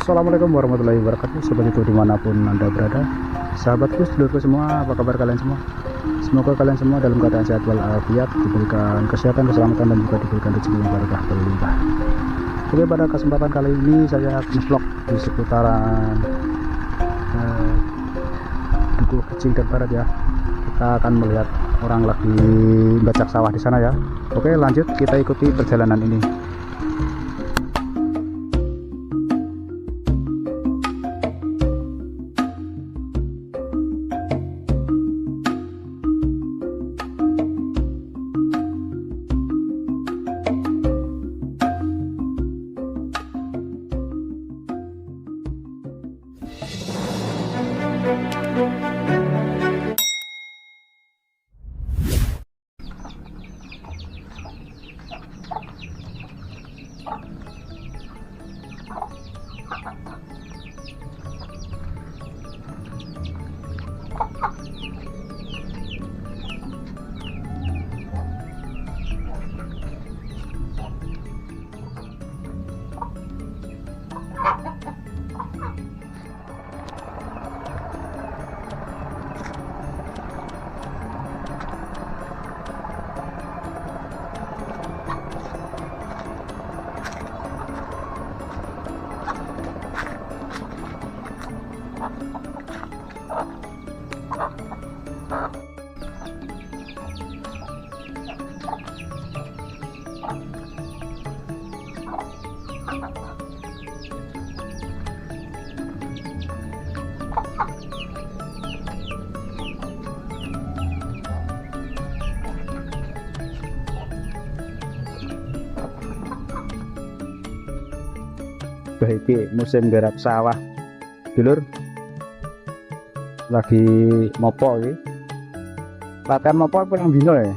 Assalamualaikum warahmatullahi wabarakatuh. Sobat itu dimanapun anda berada, sahabatku, sedulurku semua, apa kabar kalian semua? Semoga kalian semua dalam keadaan sehat walafiat, diberikan kesehatan, keselamatan, dan juga diberikan rezeki yang berkah berlimpah. Oke, pada kesempatan kali ini saya akan vlog di seputaran Dukuh Kecing dan Barat ya. Kita akan melihat orang lagi bacak sawah di sana ya. Oke, lanjut kita ikuti perjalanan ini. Baiki musim garap sawah dulur, lagi mopo iki. Latihan mopo pengen dino ya.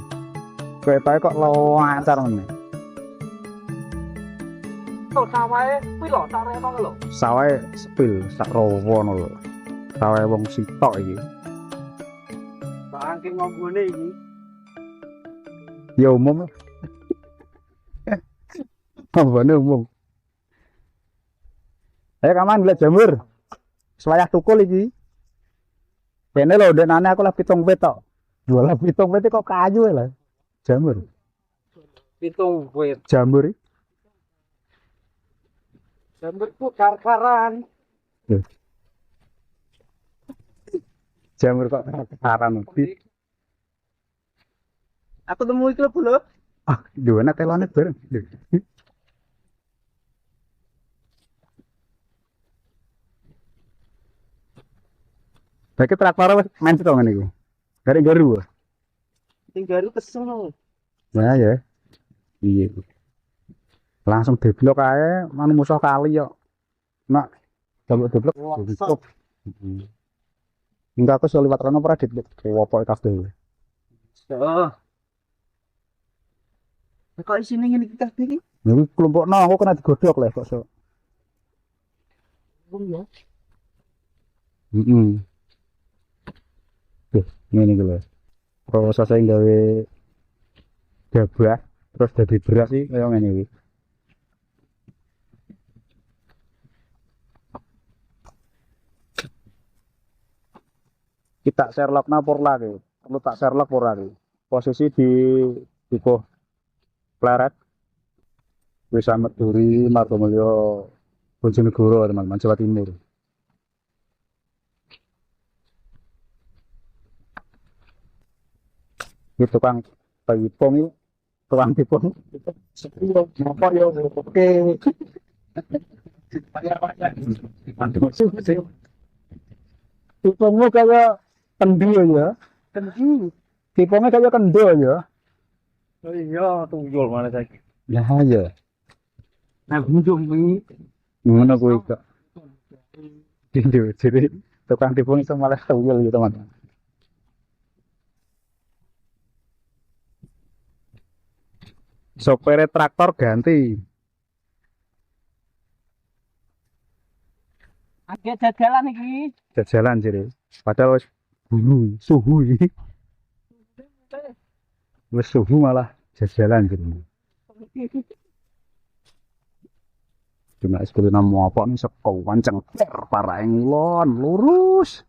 Keretae kok lancar ngene. Oh, sawahe kuwi lho, sak reno lho. Sawahe sepil sak rowono lho. Sawahe wong sitok iki. Saking ngombone iki. Ya umum lah. Ambane umum. Ayo kaman golek jamur. Swayah tukul iki. Kene lho ndenane aku lah 7 wit tok. Jual 7 wit kok kayu lah. Jamur. 7 wit. Jamur iki. Jamurku kar-karan. Jamur kok karan. Aku temu iki lho. Ah, duwene telone bareng. Saiki traktor wis main to ngene iku. Dari garu. Sing garu kesel. Nah ya. Iya. Langsung deblok ae, manu musuh kali yo. Nak deblok stop. Enggak aku liwat rono ora deblok. Wopoke kabeh. Heeh. Kok isine ngene iki kabeh iki? Niku kelompokno aku kena digodhog lho kok sok. Ya. Heeh. Ngene iki lho. Proses gawe gabah terus dadi beras iki kaya ngene iki. Kita Sherlock napor lagi, perlu tak Sherlock por lagi. Posisi di Dukuh Pleret, Wisa Meduri, Margomulyo, Bojonegoro teman-teman, Jawa Timur. Ini tukang pipong itu, tukang pipong. Apa ya? Oke. Pipongmu kayak kendu ya. Kendu. Pipongnya kayak kendu ya. Oh iya, tuyul mana saiki. Ya aja. Nah, bunjung iki. Ngono kuwi kok. Jadi tukang pipong itu malah tuyul gitu teman. Sopir traktor ganti. Agak jajalan iki. Jajalan jadi. Padahal wis suhu iki. Wis suhu malah jajalan jadi. Cuma sekolah nama apa nih sekawan cengker para englon lurus.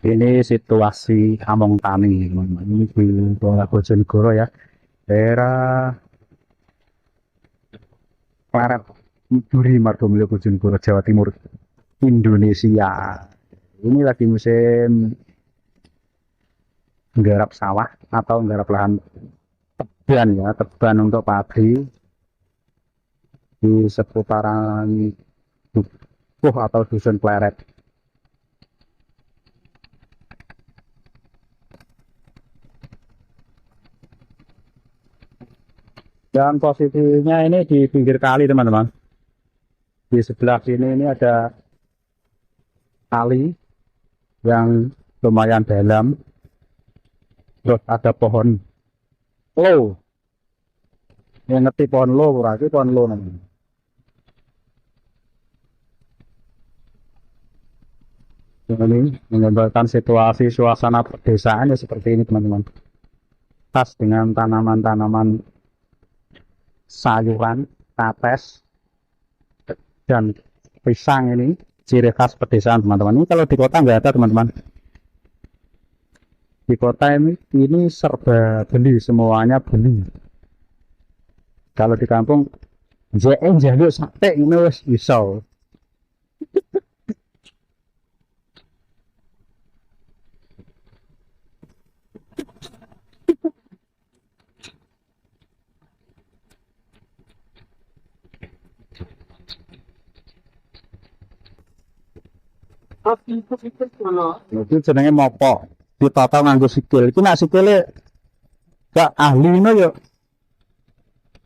Ini situasi Among Tani, teman-teman. Ini di Daerah Bojonegoro ya, daerah Pleret Duri Margomulyo Bojonegoro Jawa Timur Indonesia. Ini lagi musim nggarap sawah atau nggarap lahan teban ya, teban untuk padi di seputaran Dukuh atau Dusun Pleret. Dan posisinya ini di pinggir kali teman-teman. Di sebelah sini ini ada kali yang lumayan dalam. Terus ada pohon lo. Yang ngerti pohon lo, berarti pohon lo namanya. Ini menggambarkan situasi suasana pedesaan ya seperti ini teman-teman. Tas dengan tanaman-tanaman sayuran, kates, dan pisang ini ciri khas pedesaan teman-teman. Ini kalau di kota nggak ada teman-teman. Di kota ini serba beli, semuanya beli. Kalau di kampung jaluk sate ini wis bisa. Itu jenenge mopo. Ditata nganggo sikil. Iki nek sikile gak ahli ngono yo.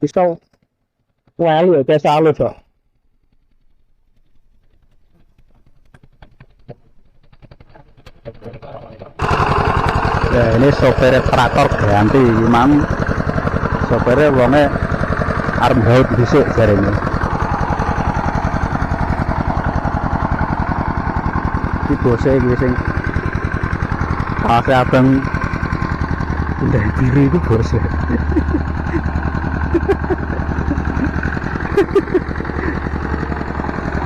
Iso welu ya kaya alus kok. Ya ini sopir traktor ganti memang sopirnya wonge arep gaut dhisik jarene. Iki bose iki sing abang udah diri itu bose.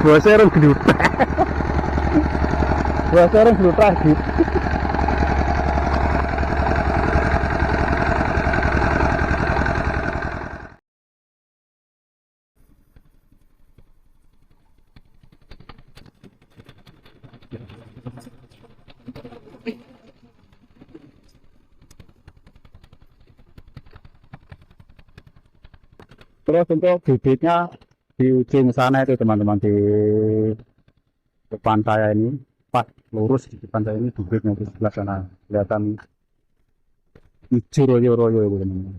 Bose orang glutak. Bose orang glutak gitu. Terus untuk bibitnya di ujung sana itu teman-teman, di depan saya ini, pas lurus di depan saya ini bibitnya di sebelah sana kelihatan hijau royo-royo itu teman-teman.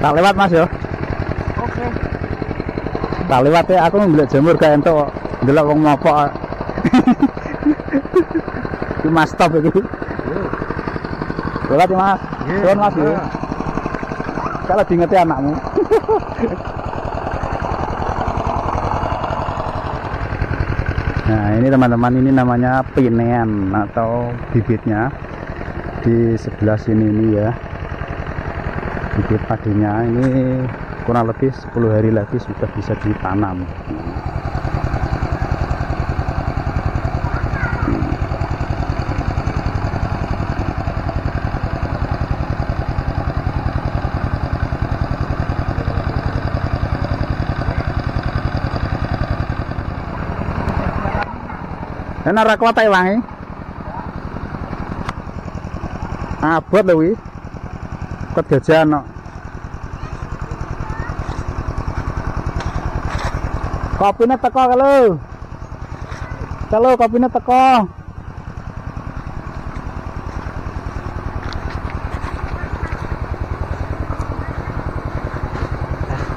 Tak lewat mas ya? Oke. Tak lewat ya, aku ngambil jamur kayak entuk ndelok wong mopok. Iki mas stop iki. Lewat ya mas. Tuan mas ya. Kalau diingeti anakmu. Nah ini teman-teman, ini namanya pinean atau bibitnya di sebelah sini ini ya. Bibit padinya ini kurang lebih 10 hari lagi sudah bisa ditanam. Enak ra kuat ae wangi. Abot lho kuwi. Ket jajan kok. Kopine teko lho. Calo kopine teko.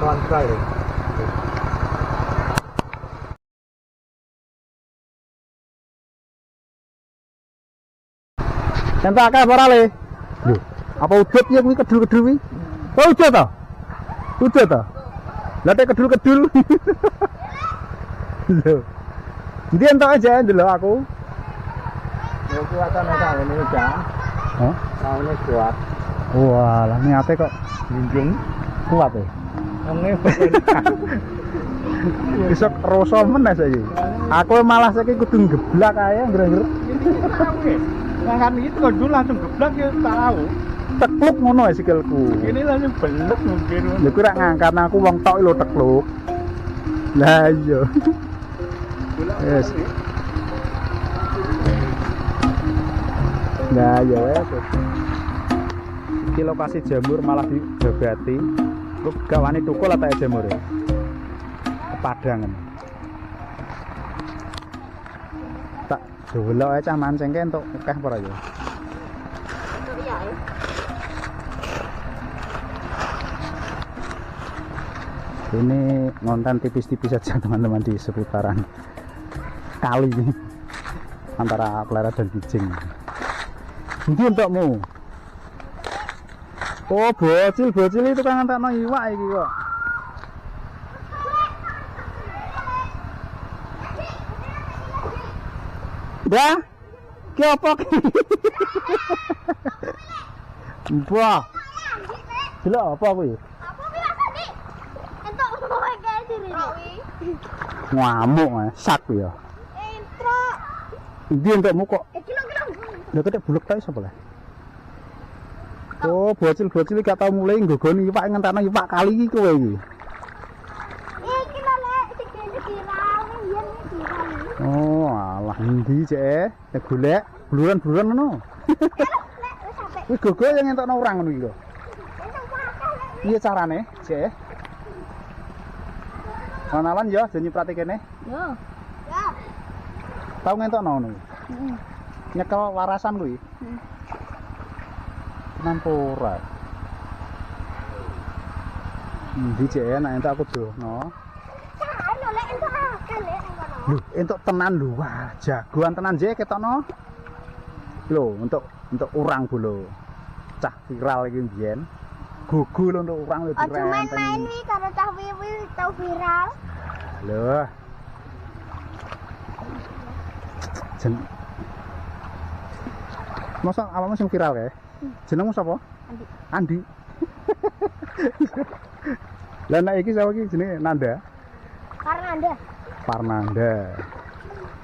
Kontrol ya. Entak akeh ora le? Lho, apa udut ya kuwi kedul-kedul kuwi? Oh, udut to? Udut to? Lah tek kedul-kedul. Lho. Ndi entuk aja ndelok aku. Ya kuatan nek ini udah. Hah? Tahunnya kuat. Walah, niate kok Junjung. kuat ya. Ini Bisa rasa meneh saiki. Aku malah saiki kudu geblak ae ngger-ngger. Ngangkat itu kok dulu langsung geblak ya tahu. Tekluk ngono ya sikilku. Ini langsung belet mungkin. Lha kuwi rak ngangkat aku wong tok lho tekluk. Lah iya. Yes. Nah ya wes. Iki lokasi jamur malah dibabati. Lu gawane tukul apa ya jamur ya? Kepadangan. Tak delok ae cah mancingke entuk akeh apa ora ya? Ini ngonten tipis-tipis saja teman-teman di seputaran kali ini antara Pleret dan Kijing. Ini untukmu. Oh, bocil itu kan ngantakno iwak iki kok. Dah, ki apa ki? Mbah. Delok apa kuwi? Ngamuk sak ya. Intro. Ndi entukmu kok? Kilo. Lha ketek bulek ta sapa le? Oh, bocil-bocil gak tau mulai nggogoni iwak ngentakno iwak kali iki kowe iki. Iki lho lek segi viral yen iki. Oh, alah endi cek? Nek golek bluran-bluran ngono. Lek wis sampe. Kuwi gogo yang ngentakno urang ngono iki lho. Piye carane, cek? Manalan ya, jeneng nyiprat kene. Yo. Ya. Tau ngentokno ngono. Heeh. Nyekel warasan kuwi. Nampo ora. Endi cek enak entuk aku dono. Carane lek entuk akeh lek nang kono. Lho, entuk tenan lho. Wah, jagoan tenan jek ketokno. Lho, untuk urang bolo. Cah viral iki mbiyen. Gugu lho untuk urang lho Aja main-main wi karo cah wiwi tau viral. Lho. Jen. Masa awakmu sing viral kae? Jenengmu sapa? Andi. Andi. Lah nek iki sapa iki jenenge Nanda? Karena Anda. Parnanda.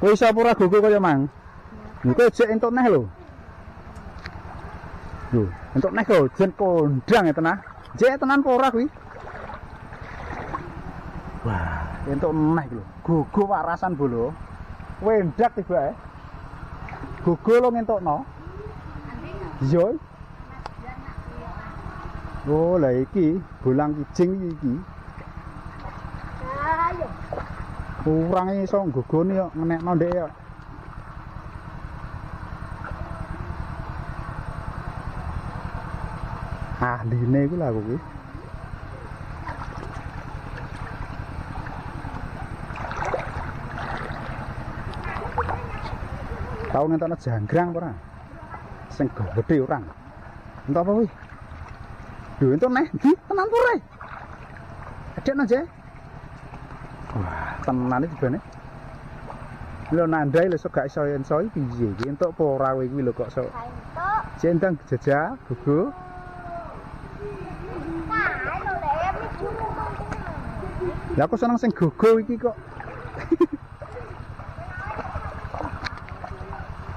Kowe iso apa ora gogo kaya mang? Engko jek entuk neh lho. Lho, entuk neh kok jen kondang ya tenan. Jek tenan apa ora kuwi? Wah, entuk neh iki lho. Gogo warasan bolo. Wendak tiba gogo lo ngentokno. Iya. Oh, lah iki bolang Kijing iki. Ayo. Kurang iso nggogoni kok ngenekno ndek kok. Ahline iku lho aku kuwi. Tau ngentokno janggrang apa ora? Sing gedhe urang. Entuk apa kuwi? Lho entuk neh, ndi tenan pure? Adekno aja. Wah, tenan iki jane. Lho nandai lho sok gak iso enso iki piye iki entuk apa ora kowe iki lho kok sok. Entuk. Jendang jejak gugu. Nah, lho lek mlebu. Lah aku seneng sing gugu iki kok.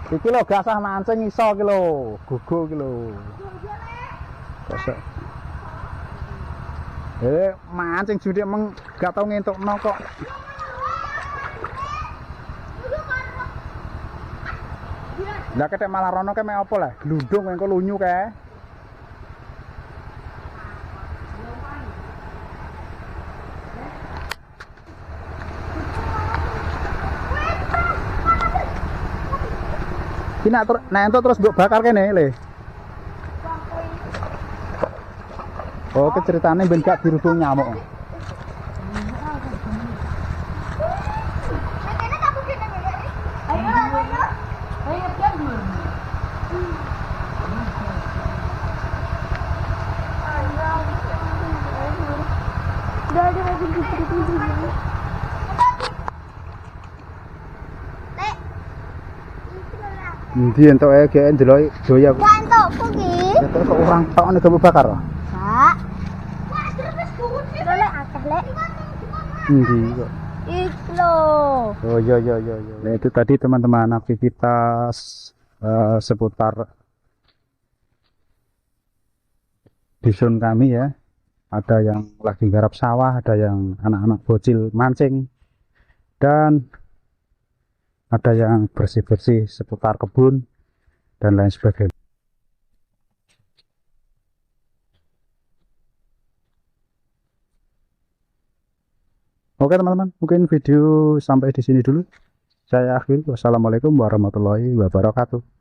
Iki lho gak sah mancing iso iki lho, gugu iki lho. Kosok. Mancing judi emang gak tau ngentokno kok. Lah ketek malah rono ke mek apa lah? Glundung engko lunyu kae. Ki nak entuk terus mbok bakar kene le. Oh, ceritane ben gak dirubung nyamuk. Udah ada mobil gitu. Endi entuk ae gek ndelok doya. Wantokku ki. Entuk kok orang tok nek kamu bakar. Kak. Wah, terus kuwi lek akeh lek. Endi kok. Iklo. Oh iya. Nah, itu tadi teman-teman aktivitas seputar dusun kami ya. Ada yang lagi garap sawah, ada yang anak-anak bocil mancing, dan ada yang bersih-bersih seputar kebun dan lain sebagainya. Oke teman-teman, mungkin video sampai di sini dulu. Saya akhiri. Wassalamualaikum warahmatullahi wabarakatuh.